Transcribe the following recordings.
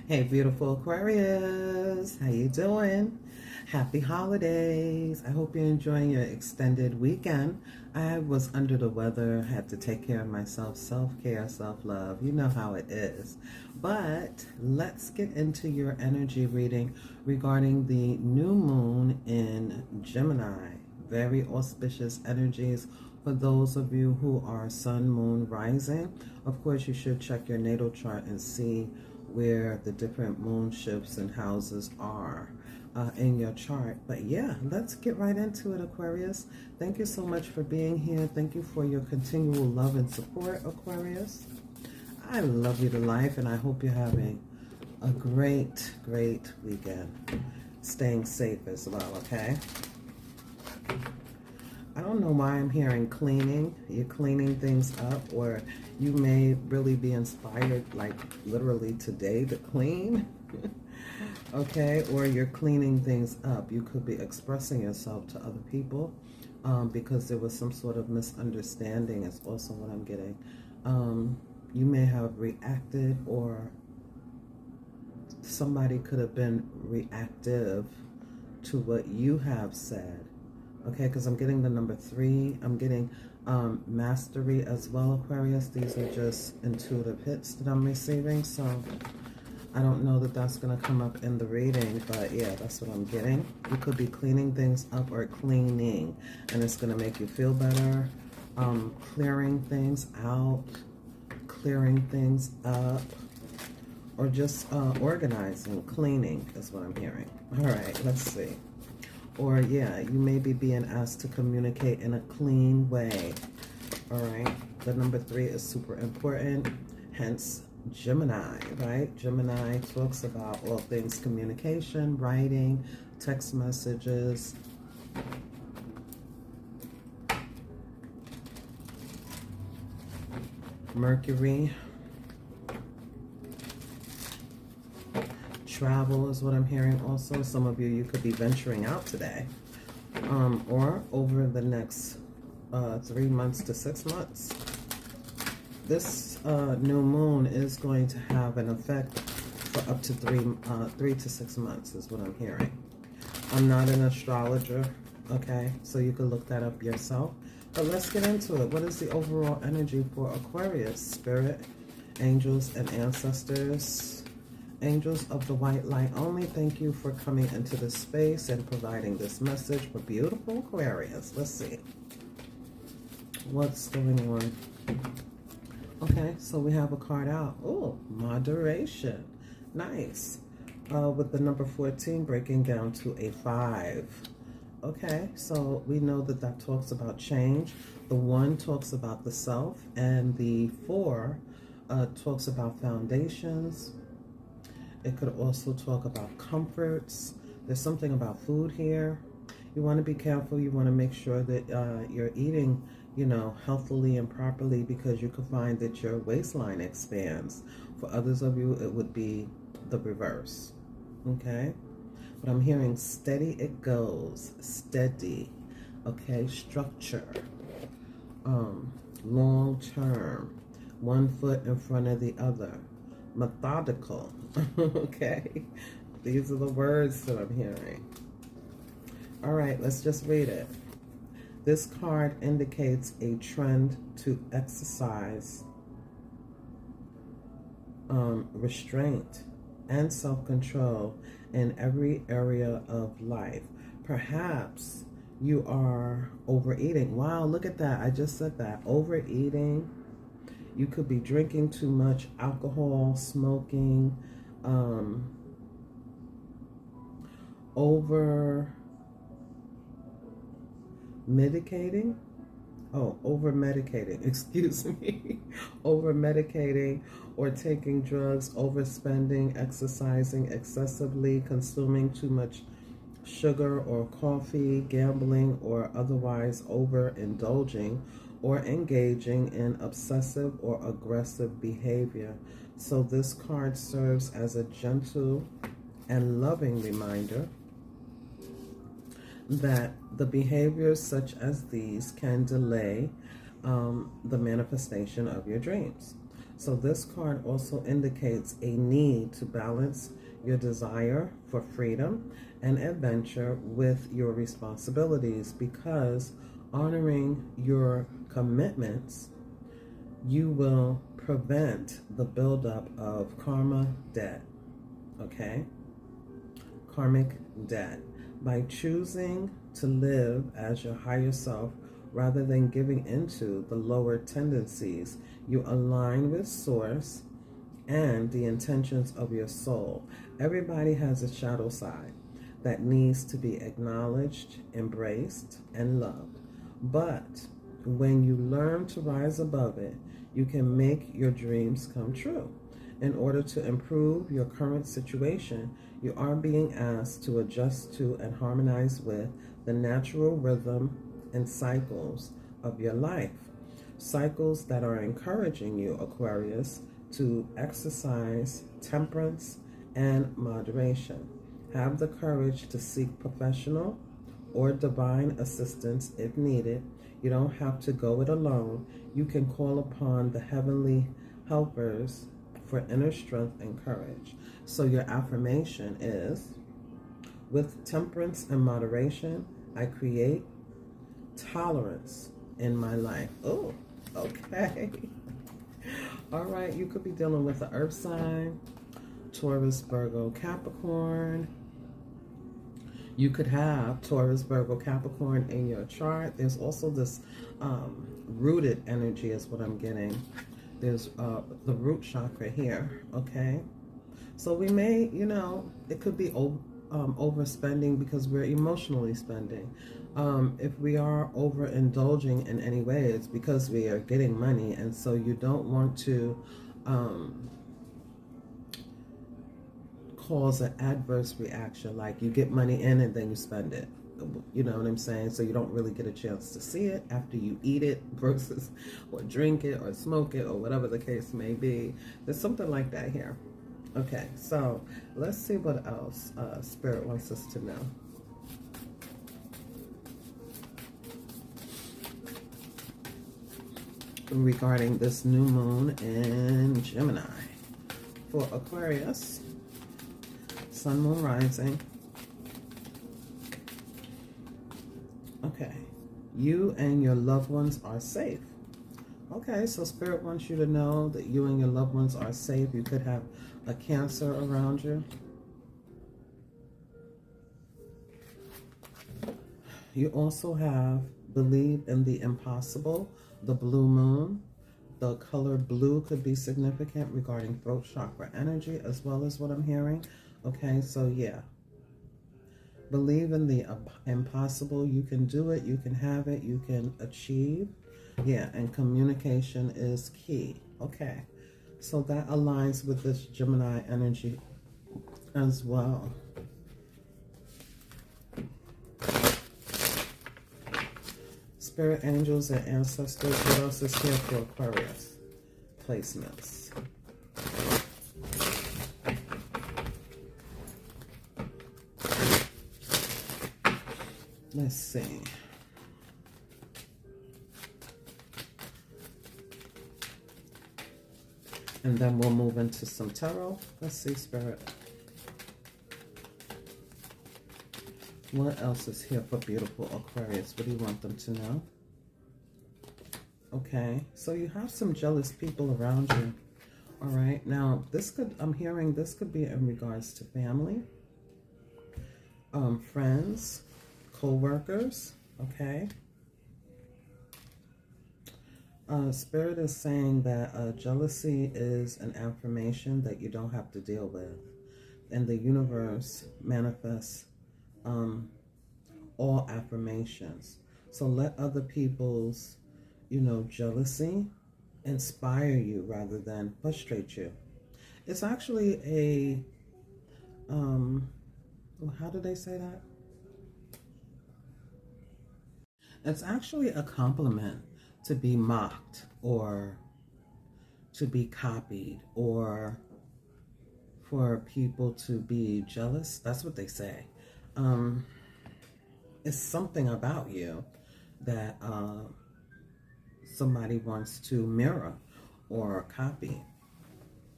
Hey, beautiful Aquarius. How you doing? Happy holidays. I hope you're enjoying your extended weekend. I was under the weather, had to take care of myself, self-care, self-love. You know how it is. But let's get into your energy reading regarding the new moon in Gemini. Very auspicious energies for those of you who are sun, moon, rising. Of course, you should check your natal chart and see where the different moon shifts and houses are in your chart. But yeah, let's get right into it, Aquarius. Thank you so much for being here. Thank you for your continual love and support, Aquarius. I love you to life, and I hope you're having a great, great weekend. Staying safe as well, okay? I don't know why I'm hearing cleaning. You're cleaning things up, or you may really be inspired, like literally today, to clean. Okay, or you're cleaning things up. You could be expressing yourself to other people because there was some sort of misunderstanding is also what I'm getting. You may have reacted, or somebody could have been reactive to what you have said. Okay, because I'm getting the number 3. I'm getting mastery as well, Aquarius. These are just intuitive hits that I'm receiving. So I don't know that that's going to come up in the reading. But yeah, that's what I'm getting. You could be cleaning things up or cleaning. And it's going to make you feel better. Clearing things out. Clearing things up. Or just organizing. Cleaning is what I'm hearing. All right, let's see. Or yeah, you may be being asked to communicate in a clean way. All right. The number 3 is super important. Hence Gemini, right? Gemini talks about all things communication, writing, text messages. Mercury. Travel is what I'm hearing also. Some of you could be venturing out today or over the next 3 months to 6 months. This new moon is going to have an effect for up to 3 to 6 months is what I'm hearing. I'm not an astrologer, okay? So you can look that up yourself. But let's get into it. What is the overall energy for Aquarius? Spirit, angels, and ancestors. Angels of the white light only, thank you for coming into this space and providing this message for beautiful Aquarius. Let's see. What's going on? Okay, so we have a card out. Oh, moderation. Nice. With the number 14 breaking down to a 5. Okay, so we know that that talks about change. The 1 talks about the self, and the 4 talks about foundations. It could also talk about comforts. There's something about food here. You want to be careful. You want to make sure that you're eating, you know, healthily and properly, because you could find that your waistline expands. For others of you, it would be the reverse. Okay? But I'm hearing steady it goes. Steady. Okay? Structure. Long term. 1 foot in front of the other. Methodical. Okay, these are the words that I'm hearing. All right, let's just read it. This card indicates a trend to exercise restraint and self-control in every area of life. Perhaps you are overeating. Wow, look at that. I just said that. Overeating. You could be drinking too much alcohol, smoking, over medicating. Oh, over medicating, excuse me. Over medicating or taking drugs, overspending, exercising excessively, consuming too much sugar or coffee, gambling, or otherwise overindulging or engaging in obsessive or aggressive behavior. So this card serves as a gentle and loving reminder that the behaviors such as these can delay the manifestation of your dreams. So this card also indicates a need to balance your desire for freedom and adventure with your responsibilities, because honoring your commitments, you will prevent the buildup of karma debt, okay? Karmic debt. By choosing to live as your higher self rather than giving into the lower tendencies, you align with Source and the intentions of your soul. Everybody has a shadow side that needs to be acknowledged, embraced, and loved. But when you learn to rise above it, you can make your dreams come true. In order to improve your current situation, you are being asked to adjust to and harmonize with the natural rhythm and cycles of your life. Cycles that are encouraging you, Aquarius, to exercise temperance and moderation. Have the courage to seek professional or divine assistance if needed. You don't have to go it alone. You can call upon the heavenly helpers for inner strength and courage. So your affirmation is, with temperance and moderation, I create tolerance in my life. Oh, okay. All right, you could be dealing with the earth sign, Taurus, Virgo, Capricorn. You could have Taurus, Virgo, Capricorn in your chart. There's also this rooted energy is what I'm getting. There's the root chakra here, okay? So we may, it could be overspending because we're emotionally spending. If we are overindulging in any way, it's because we are getting money, and so you don't want to cause an adverse reaction, like you get money in and then you spend it. You know what I'm saying? So you don't really get a chance to see it after you eat it versus or drink it or smoke it or whatever the case may be. There's something like that here. Okay, so let's see what else Spirit wants us to know. Regarding this new moon in Gemini for Aquarius, Sun, Moon, Rising. Okay, you and your loved ones are safe. Okay, so Spirit wants you to know that you and your loved ones are safe. You could have a Cancer around you. You also have believe in the impossible, the blue moon. The color blue could be significant regarding throat chakra energy as well as what I'm hearing. Okay, so yeah. Believe in the impossible. You can do it. You can have it. You can achieve. Yeah, and communication is key. Okay, so that aligns with this Gemini energy as well. Spirit angels and ancestors. What else is here for Aquarius? Placements. Let's see. And then we'll move into some tarot. Let's see, Spirit. What else is here for beautiful Aquarius? What do you want them to know? Okay, so you have some jealous people around you. All right, now this could, I'm hearing this could be in regards to family, friends, co-workers, okay? Spirit is saying that jealousy is an affirmation that you don't have to deal with. And the universe manifests all affirmations. So let other people's, jealousy inspire you rather than frustrate you. It's actually a, how do they say that? It's actually a compliment to be mocked or to be copied or for people to be jealous. That's what they say. It's something about you that somebody wants to mirror or copy.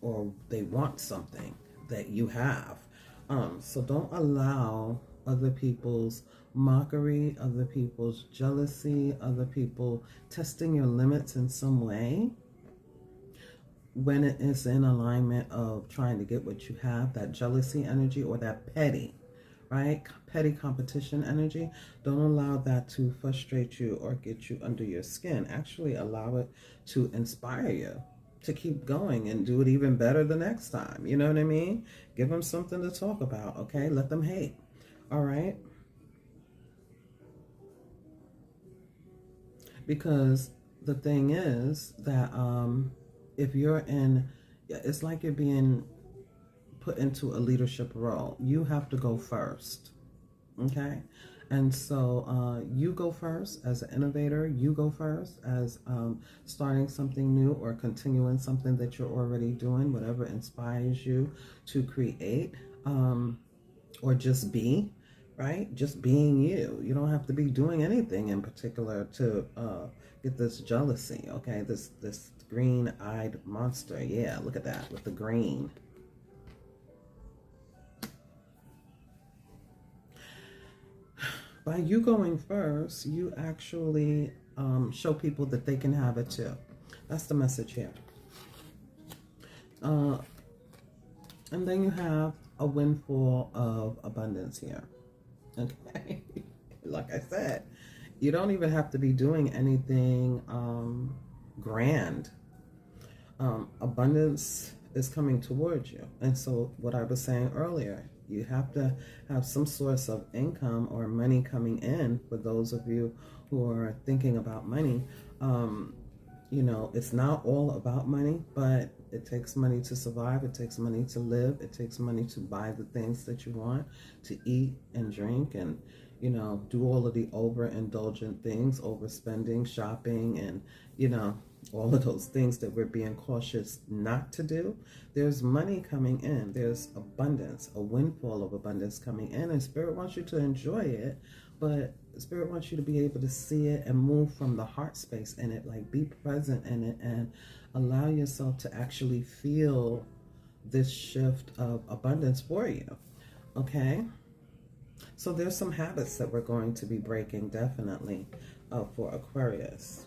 or they want something that you have. So don't allow other people's mockery, other people's jealousy, other people testing your limits in some way when it is in alignment of trying to get what you have, that jealousy energy or that petty, right? Petty competition energy. Don't allow that to frustrate you or get you under your skin. Actually, allow it to inspire you to keep going and do it even better the next time. You know what I mean? Give them something to talk about, okay? Let them hate, all right? Because the thing is that if you're in, it's like you're being put into a leadership role. You have to go first, okay? And so you go first as an innovator. You go first as starting something new or continuing something that you're already doing, whatever inspires you to create or just be, right? Just being you. You don't have to be doing anything in particular to get this jealousy, okay? This green-eyed monster. Yeah, look at that with the green. By you going first, you actually show people that they can have it too. That's the message here. And then you have a windfall of abundance here. Okay? Like I said, you don't even have to be doing anything grand. Abundance is coming towards you. And so what I was saying earlier, you have to have some source of income or money coming in. For those of you who are thinking about money, you know, it's not all about money, but it takes money to survive. It takes money to live. It takes money to buy the things that you want, to eat and drink and, you know, do all of the overindulgent things, overspending, shopping, and, you know, all of those things that we're being cautious not to do. There's money coming in. There's abundance, a windfall of abundance coming in, and Spirit wants you to enjoy it, but Spirit wants you to be able to see it and move from the heart space in it, like be present in it and allow yourself to actually feel this shift of abundance for you, okay? So there's some habits that we're going to be breaking, definitely, for Aquarius.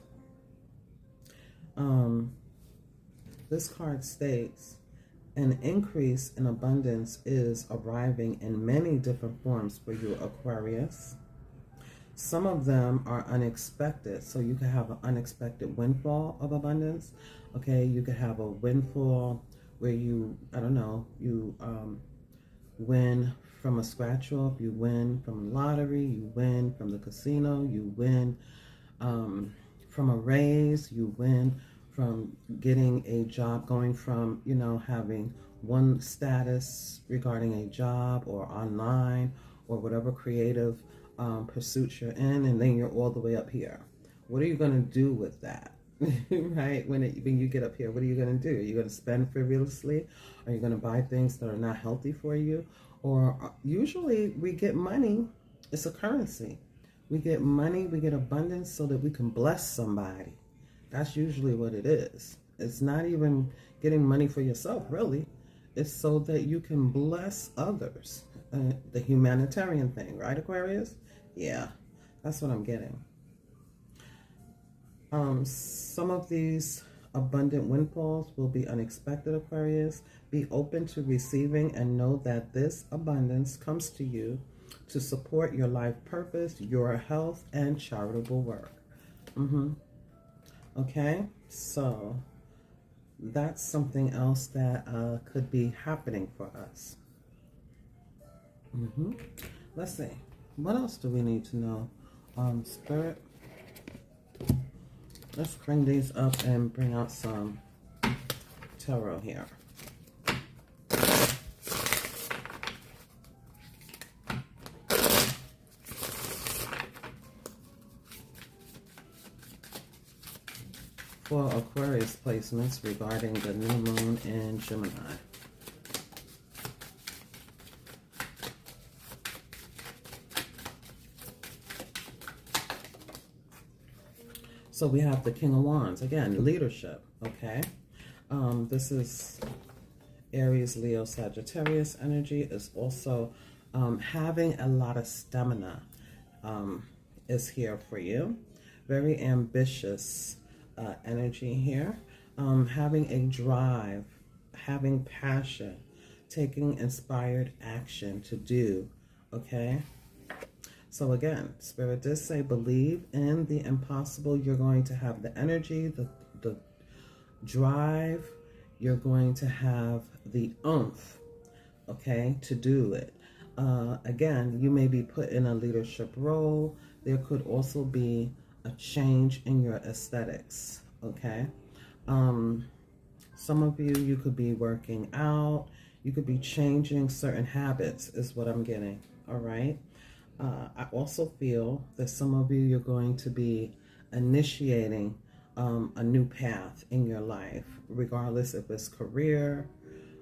This card states, an increase in abundance is arriving in many different forms for you, Aquarius. Some of them are unexpected, so you could have an unexpected windfall of abundance. Okay, you could have a windfall where you, I don't know, you win from a scratch off, you win from a lottery, you win from the casino, you win from a raise, you win from getting a job, going from, you know, having one status regarding a job or online or whatever creative pursuits you're in, and then you're all the way up here. What are you going to do with that? Right? When you get up here, what are you going to do? Are you going to spend frivolously? Are you going to buy things that are not healthy for you? Or usually we get money. It's a currency. We get money, we get abundance so that we can bless somebody. That's usually what it is. It's not even getting money for yourself, really. It's so that you can bless others. The humanitarian thing, right, Aquarius? Yeah, that's what I'm getting. Some of these abundant windfalls will be unexpected, Aquarius. Be open to receiving and know that this abundance comes to you to support your life purpose, your health, and charitable work. Okay, so that's something else that could be happening for us. Let's see. What else do we need to know? Spirit. Let's bring these up and bring out some tarot here. For Aquarius placements regarding the new moon in Gemini. So we have the King of Wands. Again, leadership, okay? This is Aries, Leo, Sagittarius energy is also having a lot of stamina is here for you. Very ambitious energy here. Having a drive, having passion, taking inspired action to do, okay? So again, Spirit did say believe in the impossible. You're going to have the energy, the drive, you're going to have the oomph, okay, to do it. Again, you may be put in a leadership role. There could also be a change in your aesthetics, okay? Some of you could be working out. You could be changing certain habits is what I'm getting, all right? I also feel that some of you, you're going to be initiating a new path in your life, regardless if it's career,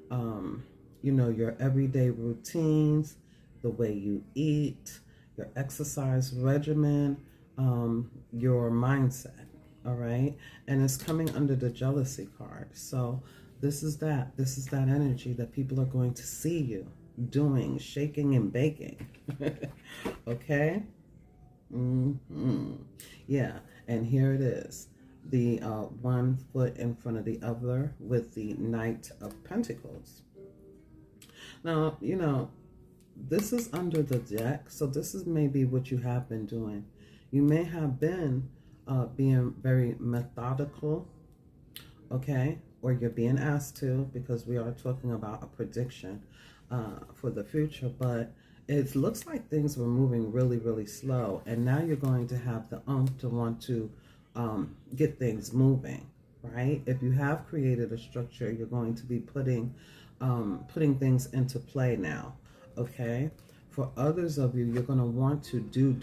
you know, your everyday routines, the way you eat, your exercise regimen, your mindset, all right? And it's coming under the jealousy card. So this is that energy that people are going to see you doing, shaking and baking. Okay? Yeah, and here it is. The one foot in front of the other with the Knight of Pentacles. Now, you know, this is under the deck, so this is maybe what you have been doing. You may have been being very methodical, okay? Or you're being asked to, because we are talking about a prediction for the future, but it looks like things were moving really, really slow, and now you're going to have the to want to get things moving, right? If you have created a structure, you're going to be putting things into play now, okay? For others of you, you're going to want to do,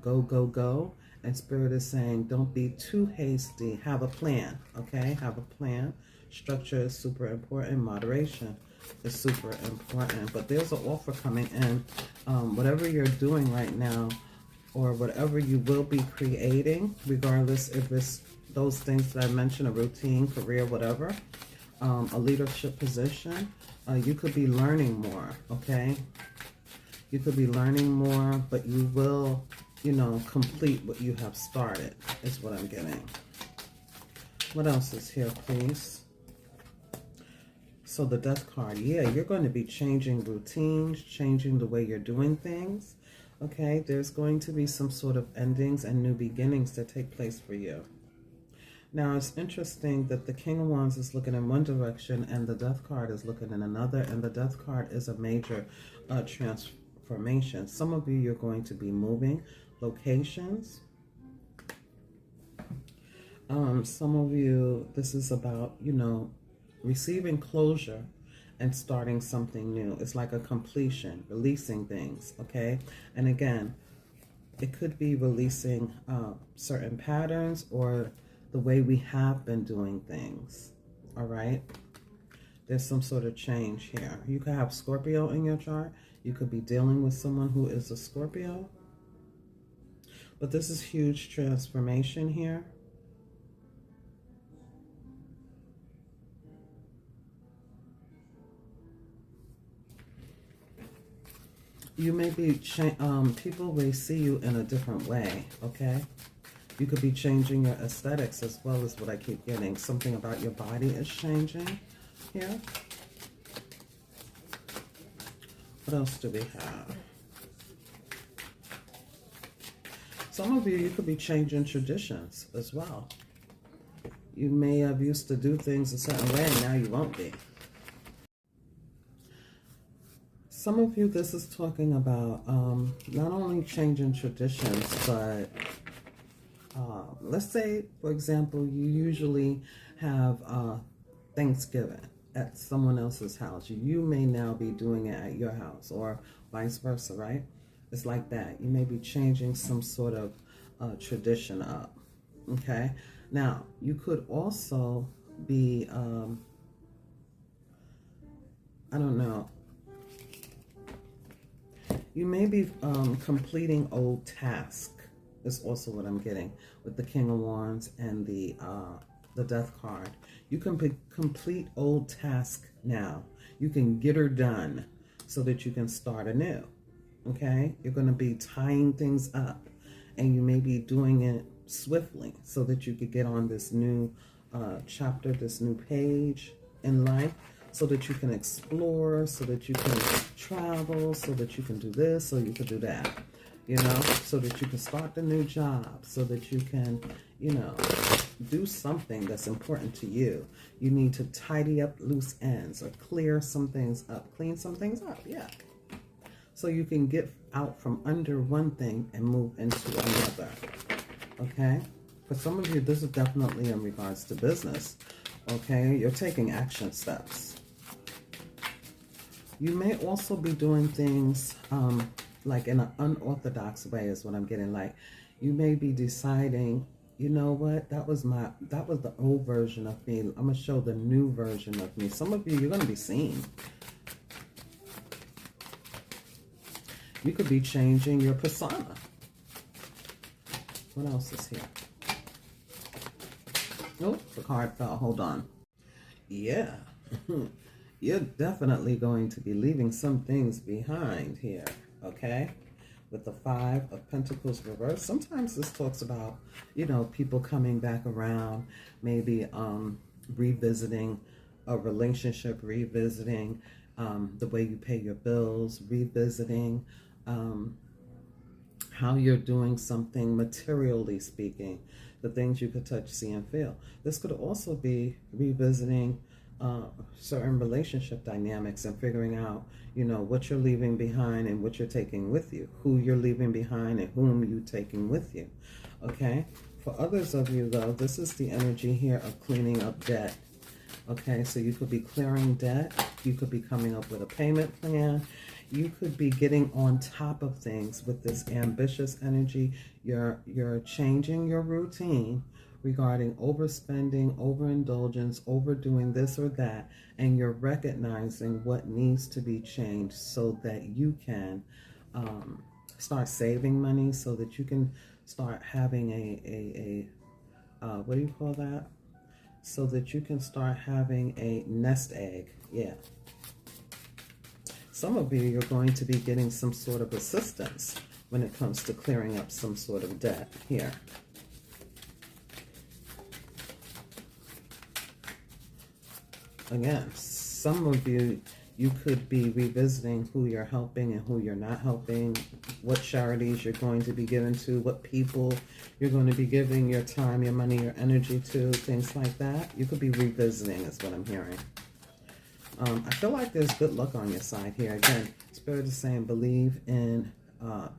go, and Spirit is saying don't be too hasty. Have a plan, okay? Have a plan. Structure is super important. Moderation is super important. But there's an offer coming in. Whatever you're doing right now, or whatever you will be creating, regardless if it's those things that I mentioned, a routine, career, whatever, a leadership position, you could be learning more, okay? You could be learning more, but you will, you know, complete what you have started, is what I'm getting. What else is here, please? So the Death card, yeah, you're going to be changing routines, changing the way you're doing things, okay? There's going to be some sort of endings and new beginnings that take place for you. Now, it's interesting that the King of Wands is looking in one direction and the Death card is looking in another, and the Death card is a major transformation. Some of you, you're going to be moving locations. Some of you, this is about, you know, receiving closure and starting something new. It's like a completion, releasing things, okay? And again, it could be releasing certain patterns or the way we have been doing things, all right? There's some sort of change here. You could have Scorpio in your chart. You could be dealing with someone who is a Scorpio. But this is huge transformation here. You may be, people may see you in a different way, okay? You could be changing your aesthetics as well, as what I keep getting. Something about your body is changing here. What else do we have? Some of you could be changing traditions as well. You may have used to do things a certain way, and now you won't be. Some of you, this is talking about not only changing traditions, but let's say, for example, you usually have Thanksgiving at someone else's house. You may now be doing it at your house, or vice versa, right? It's like that. You may be changing some sort of tradition up, okay? Now, you could also be, I don't know, you may be completing old tasks, is also what I'm getting with the King of Wands and the the Death card. You can complete old task now. You can get her done so that you can start anew. Okay? You're going to be tying things up, and you may be doing it swiftly so that you could get on this new chapter, this new page in life, so that you can explore, so that you can travel, so that you can do this, so you can do that, you know, so that you can start the new job, so that you can, you know, do something that's important to you. You need to tidy up loose ends or clear some things up, clean some things up, yeah. So you can get out from under one thing and move into another, okay? For some of you, this is definitely in regards to business, okay? You're taking action steps. You may also be doing things like in an unorthodox way is what I'm getting. Like you may be deciding, you know what, that was the old version of me. I'm going to show the new version of me. Some of you, you're going to be seen. You could be changing your persona. What else is here? Oh, the card fell. Hold on. Yeah. You're definitely going to be leaving some things behind here, okay? With the Five of Pentacles reversed. Sometimes this talks about, you know, people coming back around, maybe revisiting a relationship, revisiting the way you pay your bills, revisiting how you're doing something materially speaking, the things you could touch, see, and feel. This could also be revisiting certain relationship dynamics and figuring out, you know, what you're leaving behind and what you're taking with you, who you're leaving behind and whom you're taking with you, okay? For others of you, though, this is the energy here of cleaning up debt, okay? So you could be clearing debt. You could be coming up with a payment plan. You could be getting on top of things with this ambitious energy. You're changing your routine regarding overspending, overindulgence, overdoing this or that, and you're recognizing what needs to be changed so that you can start saving money, so that you can start having a what do you call that? So that you can start having a nest egg, yeah. Some of you, you're going to be getting some sort of assistance when it comes to clearing up some sort of debt here. Again, some of you, you could be revisiting who you're helping and who you're not helping, what charities you're going to be giving to, what people you're going to be giving your time, your money, your energy to, things like that. You could be revisiting is what I'm hearing. I feel like there's good luck on your side here. Again, Spirit is saying believe in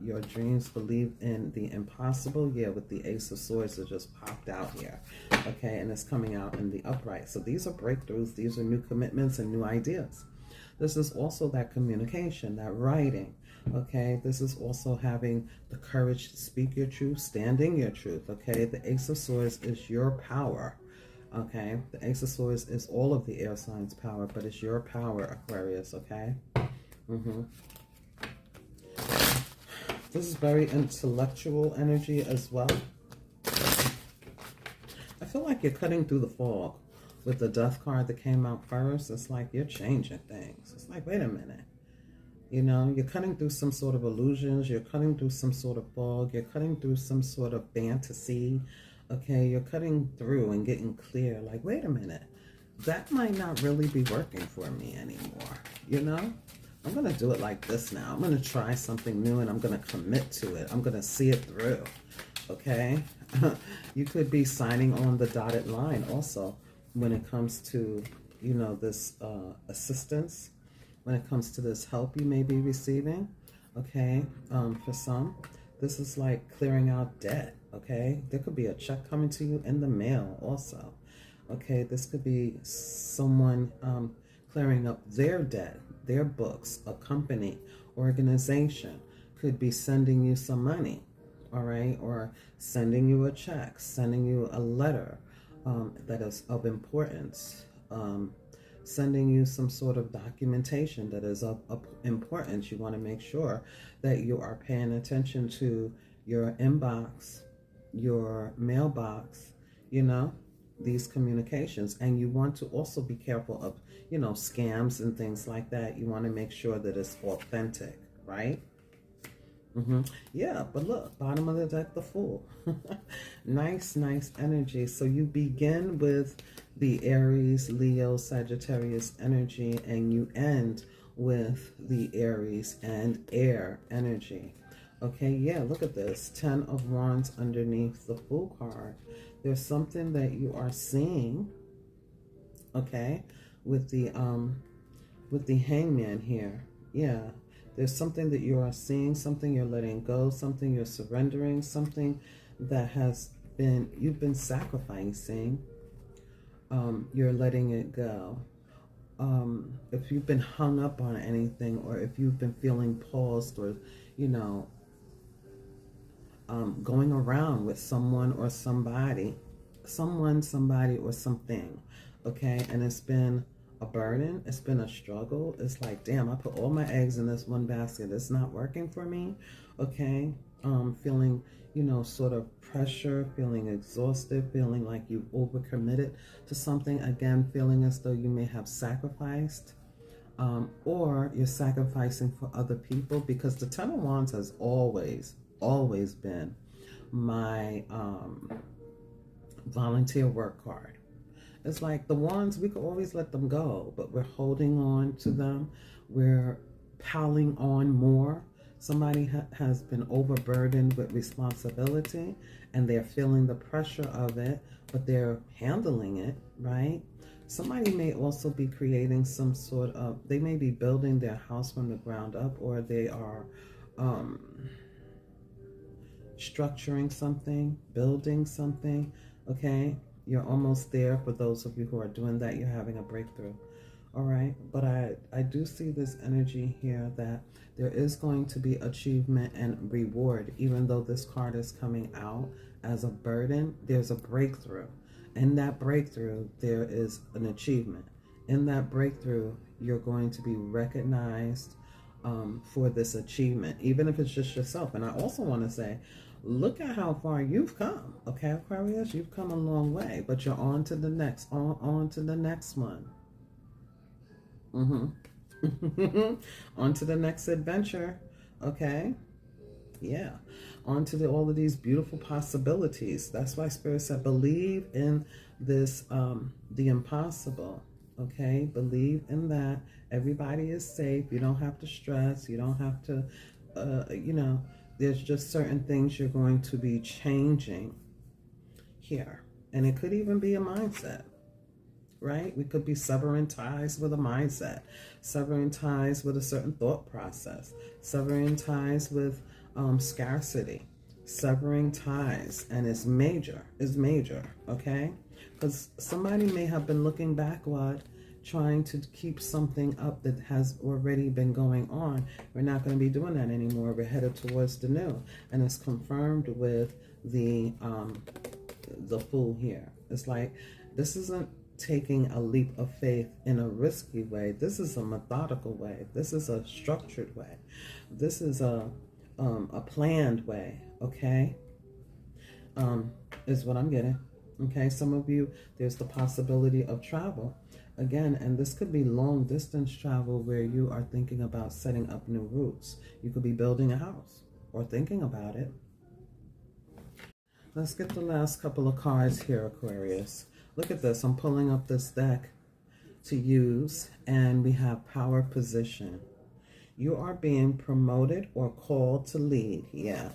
your dreams, believe in the impossible. Yeah, with the Ace of Swords that just popped out here. Okay, and it's coming out in the upright. So these are breakthroughs. These are new commitments and new ideas. This is also that communication, that writing. Okay, this is also having the courage to speak your truth, standing your truth. Okay, the Ace of Swords is your power. Okay, the Ace of Swords is all of the air signs' power, but it's your power, Aquarius, okay? This is very intellectual energy as well. I feel like you're cutting through the fog with the Death card that came out first. It's like you're changing things. It's like, wait a minute. You know, you're cutting through some sort of illusions. You're cutting through some sort of fog. You're cutting through some sort of fantasy. Okay, you're cutting through and getting clear. Like, wait a minute. That might not really be working for me anymore. You know? I'm going to do it like this now. I'm going to try something new and I'm going to commit to it. I'm going to see it through. Okay? You could be signing on the dotted line also when it comes to, you know, this assistance. When it comes to this help you may be receiving. Okay? For some, this is like clearing out debt. Okay, there could be a check coming to you in the mail also. Okay, this could be someone clearing up their debt, their books, a company, organization could be sending you some money, all right, or sending you a check, sending you a letter that is of importance, sending you some sort of documentation that is of importance. You want to make sure that you are paying attention to your inbox, your mailbox, you know, these communications. And you want to also be careful of, you know, scams and things like that. You want to make sure that it's authentic, right? Yeah, but look, bottom of the deck, the Fool. Nice, nice energy. So you begin with the Aries, Leo, Sagittarius energy, and you end with the Aries and Air energy. Okay, yeah, look at this. 10 of Wands underneath the Fool card. There's something that you are seeing, okay, with the Hangman here. Yeah. There's something that you are seeing, something you're letting go, something you're surrendering, something that you've been sacrificing. You're letting it go. If you've been hung up on anything, or if you've been feeling paused, or, you know, going around with someone or somebody, somebody, or something, okay, and it's been a burden, it's been a struggle. It's like, damn, I put all my eggs in this one basket. It's not working for me, okay? Feeling, you know, sort of pressure, feeling exhausted, feeling like you've overcommitted to something. Again, feeling as though you may have sacrificed, or you're sacrificing for other people, because the Ten of Wands has always been my volunteer work card. It's like the Wands, we could always let them go, but we're holding on to them. We're piling on more. Somebody has been overburdened with responsibility, and they're feeling the pressure of it, but they're handling it, right? Somebody may also be creating some sort of, they may be building their house from the ground up, or they are structuring something, building something, okay? You're almost there. For those of you who are doing that, you're having a breakthrough. All right. But I do see this energy here that there is going to be achievement and reward. Even though this card is coming out as a burden, there's a breakthrough. In that breakthrough, there is an achievement. In that breakthrough, you're going to be recognized for this achievement, even if it's just yourself. And I also want to say, look at how far you've come, okay, Aquarius? You've come a long way, but you're on to the next, on to the next one. On to the next adventure, okay? Yeah, on to all of these beautiful possibilities. That's why Spirit said, believe in this, the impossible, okay? Believe in that. Everybody is safe. You don't have to stress. You don't have to, you know, there's just certain things you're going to be changing here. And it could even be a mindset, right? We could be severing ties with a mindset, severing ties with a certain thought process, severing ties with scarcity, severing ties. And it's major, okay? Because somebody may have been looking backward, trying to keep something up that has already been going on. We're not going to be doing that anymore. We're headed towards the new, and it's confirmed with the Fool here. It's like, this isn't taking a leap of faith in a risky way. This is a methodical way. This is a structured way. This is a planned way, okay? Is what I'm getting. Okay, some of you, there's the possibility of travel. Again, and this could be long distance travel where you are thinking about setting up new roots. You could be building a house or thinking about it. Let's get the last couple of cards here, Aquarius. Look at this. I'm pulling up this deck to use, and we have power position. You are being promoted or called to lead. Yeah.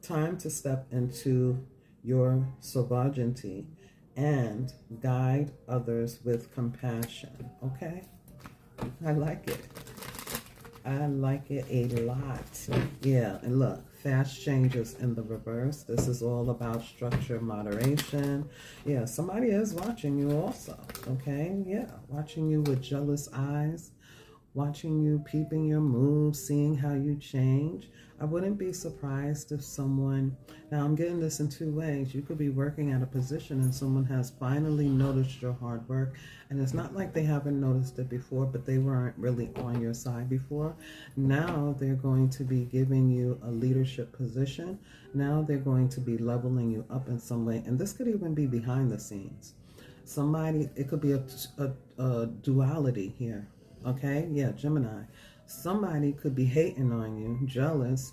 Time to step into your sovereignty and guide others with compassion. Okay? I like it. I like it a lot. Yeah, and look, fast changes in the reverse. This is all about structure, moderation. Yeah, somebody is watching you also. Okay? Yeah, watching you with jealous eyes, watching you, peeping your moves, seeing how you change. I wouldn't be surprised if someone, now I'm getting this in two ways. You could be working at a position and someone has finally noticed your hard work. And it's not like they haven't noticed it before, but they weren't really on your side before. Now they're going to be giving you a leadership position. Now they're going to be leveling you up in some way. And this could even be behind the scenes. Somebody, it could be a duality here. Okay? Yeah, Gemini. Somebody could be hating on you, jealous,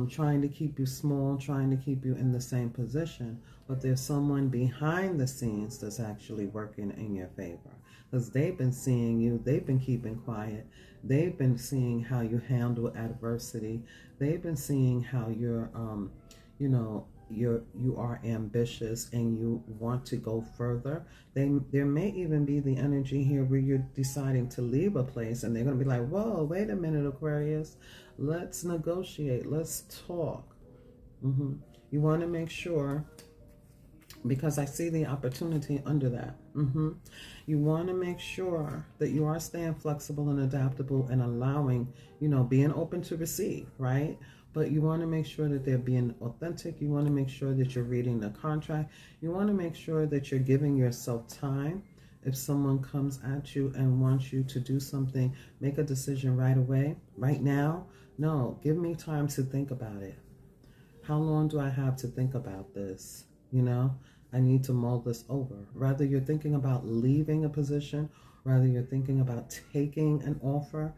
trying to keep you small, trying to keep you in the same position. But there's someone behind the scenes that's actually working in your favor. Because they've been seeing you, they've been keeping quiet, they've been seeing how you handle adversity, they've been seeing how you're, you are ambitious and you want to go further. There may even be the energy here where you're deciding to leave a place and they're going to be like, whoa, wait a minute, Aquarius, let's negotiate, let's talk. You want to make sure, because I see the opportunity under that. You want to make sure that you are staying flexible and adaptable and allowing, being open to receive, right? But you want to make sure that they're being authentic. You want to make sure that you're reading the contract. You want to make sure that you're giving yourself time. If someone comes at you and wants you to do something, make a decision right away, right now. No, give me time to think about it. How long do I have to think about this? I need to mull this over. Rather you're thinking about leaving a position, rather you're thinking about taking an offer,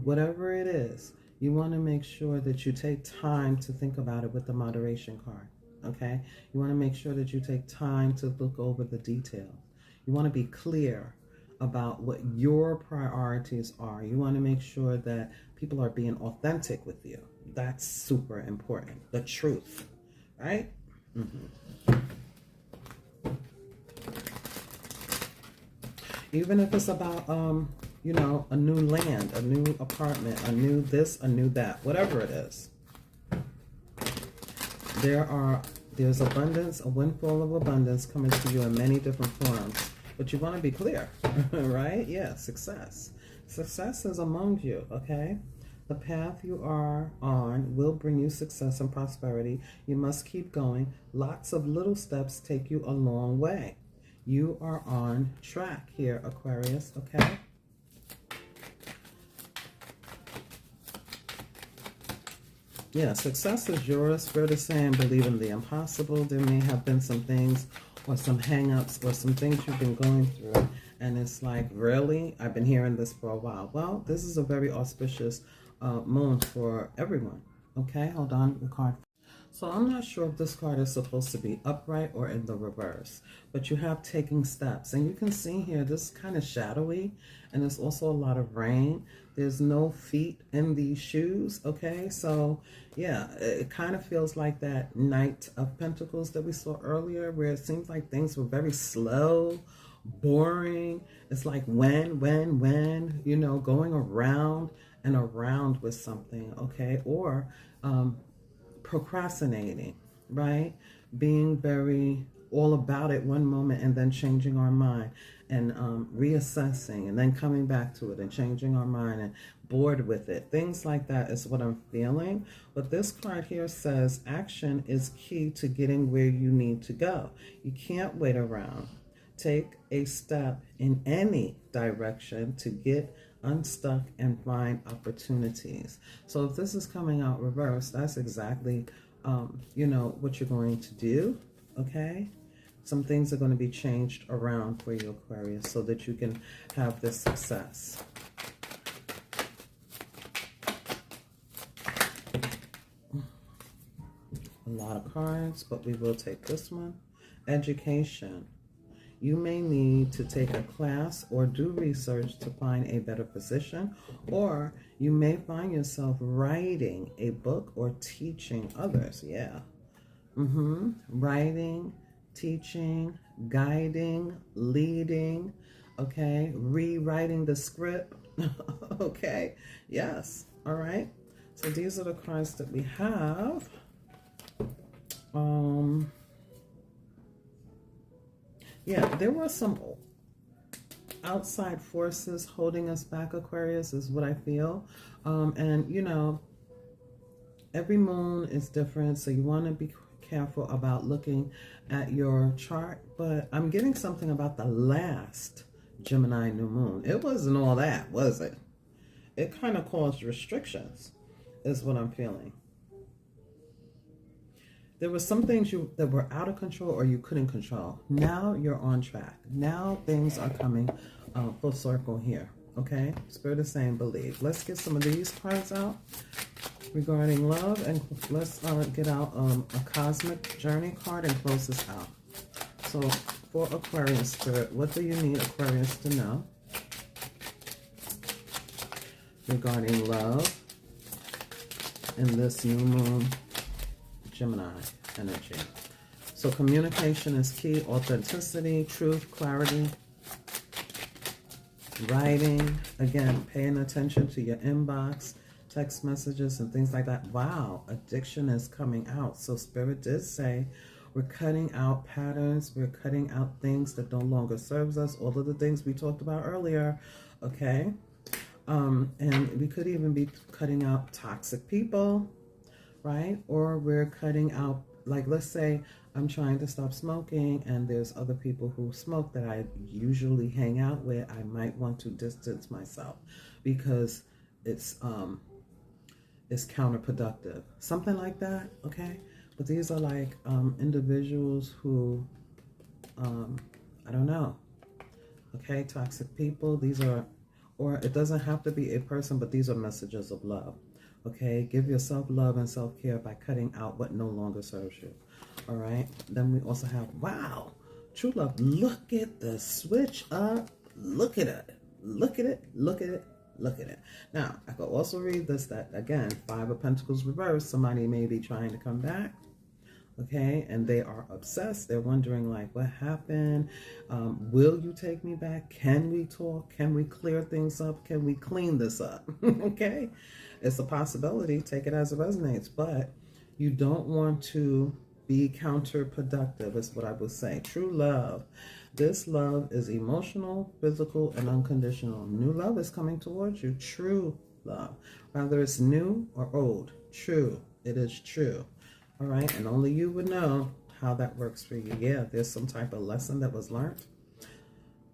whatever it is. You want to make sure that you take time to think about it with the moderation card, okay? You want to make sure that you take time to look over the details. You want to be clear about what your priorities are. You want to make sure that people are being authentic with you. That's super important. The truth, right? Even if it's about, a new land, a new apartment, a new this, a new that, whatever it is. There's abundance, a windfall of abundance coming to you in many different forms. But you want to be clear, right? Yeah, success. Success is among you, okay? The path you are on will bring you success and prosperity. You must keep going. Lots of little steps take you a long way. You are on track here, Aquarius, okay? Yeah, success is yours. Spirit is saying believe in the impossible. There may have been some things or some hang-ups or some things you've been going through. And it's like, really? I've been hearing this for a while. Well, this is a very auspicious moon for everyone. Okay, hold on. The card. So I'm not sure if this card is supposed to be upright or in the reverse, but you have taking steps. And you can see here, this is kind of shadowy, and there's also a lot of rain. There's no feet in these shoes, okay? So, yeah, it kind of feels like that Knight of Pentacles that we saw earlier, where it seems like things were very slow, boring. It's like when, going around and around with something, okay? Or, procrastinating, right? Being very all about it one moment and then changing our mind and reassessing and then coming back to it and changing our mind and bored with it. Things like that is what I'm feeling. But this card here says action is key to getting where you need to go. You can't wait around. Take a step in any direction to get unstuck and find opportunities. So if this is coming out reverse, that's exactly, what you're going to do, okay? Some things are going to be changed around for you, Aquarius, so that you can have this success. A lot of cards, but we will take this one. Education. You may need to take a class or do research to find a better position, or you may find yourself writing a book or teaching others. Yeah. Writing, teaching, guiding, leading, okay? Rewriting the script, okay? Yes, all right? So these are the cards that we have. Yeah, there were some, outside forces holding us back, Aquarius, is what I feel. And, you know, every moon is different, so you want to be careful about looking at your chart. But I'm getting something about the last Gemini new moon. It wasn't all that, was it? It kind of caused restrictions, is what I'm feeling. There were some things that were out of control or you couldn't control. Now you're on track. Now things are coming full circle here. Okay? Spirit is saying believe. Let's get some of these cards out regarding love, and let's get out a cosmic journey card and close this out. So for Aquarius Spirit, what do you need Aquarius to know regarding love in this new moon Gemini energy? So communication is key, authenticity, truth, clarity, writing, again, paying attention to your inbox, text messages and things like that. Wow, addiction is coming out. So Spirit did say we're cutting out patterns, we're cutting out things that no longer serves us, all of the things we talked about earlier, okay? And we could even be cutting out toxic people, right? Or we're cutting out, like, let's say I'm trying to stop smoking and there's other people who smoke that I usually hang out with. I might want to distance myself because it's counterproductive. Something like that, okay? But these are like individuals who, I don't know, okay? Toxic people, these are, or it doesn't have to be a person, but these are messages of love. Okay, give yourself love and self-care by cutting out what no longer serves you. All right, then we also have, wow, true love. Look at the switch up. Look at it. Look at it. Look at it. Look at it. Now, I could also read this, that, again, Five of Pentacles reversed. Somebody may be trying to come back. Okay, and they are obsessed. They're wondering, like, what happened? Will you take me back? Can we talk? Can we clear things up? Can we clean this up? Okay, it's a possibility. Take it as it resonates, but you don't want to be counterproductive, is what I would say. True love. This love is emotional, physical, and unconditional. New love is coming towards you. True love. Whether it's new or old. True. It is true. All right, and only you would know how that works for you. Yeah, there's some type of lesson that was learned.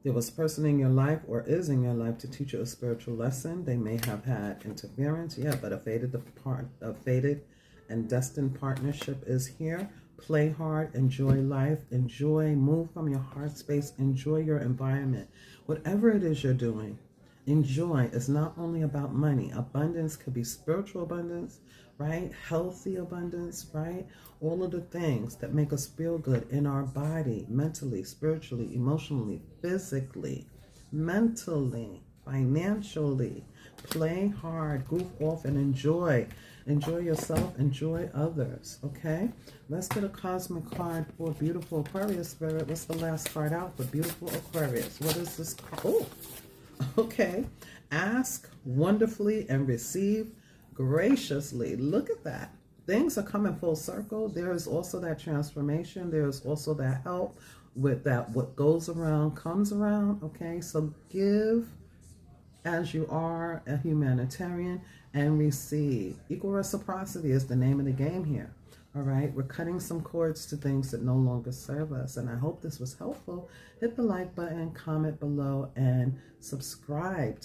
There was a person in your life or is in your life to teach you a spiritual lesson. They may have had interference, yeah, but a fated and destined partnership is here. Play hard, enjoy life, enjoy, move from your heart space, enjoy your environment. Whatever it is you're doing, enjoy. It's not only about money. Abundance could be spiritual abundance, right? Healthy abundance, right? All of the things that make us feel good in our body, mentally, spiritually, emotionally, physically, mentally, financially. Play hard, goof off, and enjoy. Enjoy yourself, enjoy others, okay? Let's get a cosmic card for beautiful Aquarius Spirit. What's the last card out for beautiful Aquarius? What is this card? Oh, okay. Ask wonderfully and receive graciously. Look at that. Things are coming full circle. There is also that transformation. There is also that help with that. What goes around comes around, okay? So give as you are, a humanitarian, and receive. Equal reciprocity is the name of the game here. All right, we're cutting some cords to things that no longer serve us, and I hope this was helpful. Hit the like button, comment below, and subscribe